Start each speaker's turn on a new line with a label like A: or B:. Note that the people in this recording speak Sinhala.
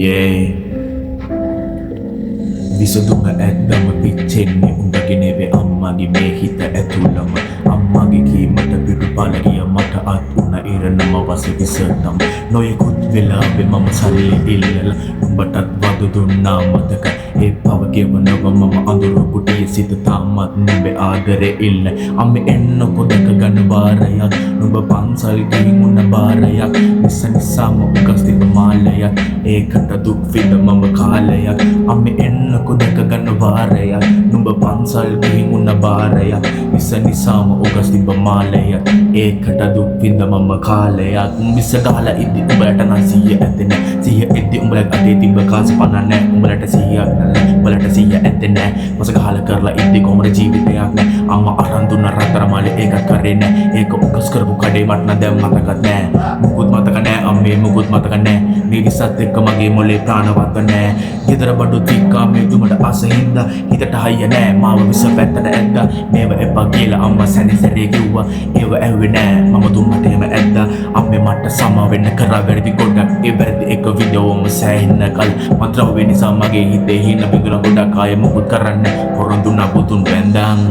A: Yeah. විසඳුම ඇද්දම පිච්චෙන්නේ උඹගේ නෙවෙයි අම්මගේ මේ හිත ඇතුළම අම්මගේ කීමට පිටුපල ගිය මට අත් උන ඉරණම වශයෙන් විසඳම් නොයෙකුත් වෙලාවෙ මම සල්ලි ඉල්ලලා උඹටත් වද දුන්නා මතක ඒ පව ගෙවනව මම අඳුරු කුටියේ සිට තාමත් නුඹේ ආදරේ ඉල්ල අම්මේ එන්න පොදක ගන්න වාරයක් නුඹ පන්සල් ගිහින් උන බාරයක් නිසනිසාම උගස් තිබ මාලයක් ඒකට දුක් විඳ මම කාලයක් අම්මේ එන්න කොදක ගන්න වාරයක් නුඹ පන්සල් ගිහින් උන බාරයක් නිසනිසාම උගස් තිබ මාලයක් ඒකට දුක් විඳ මම කාලයක් මිස ගහලා ඉද්දි උඹලට නම් සිහිය ඇත්තේ නෑ සිහිය ඉද්දි උඹලට අතේ තිබ්බ කාසි පනන්නේ නෑ උඹලට සිහියක් නෑ උඹලට සිහිය ඇත්තේ නෑ මස ගහලා කරලා ඉද්දි කොහොමද ජීවිතයක් නෑ අම්මා අරන් දුන්න රතර මාලේ ඒකත් කරේ නෑ ඒක උගස් කරපු කඩේ මට නම් දැන් මතකත් නෑ මුකුත් මතක නෑ අම්මේ මුකුත් මතක නෑ මේ විසත් එක්ක මගේ මොලේ ප්‍රාණවත් නෑ ගෙදර බඩු තික්කා මේ දුමට අසින්ද හිතට හයිය නෑ මාව විස පැත්තට ඇද්දා මේව එපා කියලා අම්මා සැනිසරේ කිව්වා ඒව ඇහුවේ නෑ මම දුන්නට එහෙම ඇද්දා අම්මේ මට සම වෙන්න කරා වැඩි ගොඩක් ඒ වැරදි එක වීඩියෝම සෑහෙන්න කල් මන්ත්‍රාව වෙන නිසා මගේ හිතේ හින බිගුණ ගොඩක් ආයේ මුකුත් කරන්න පොරොන්දු නපුතුන් වැන්දන්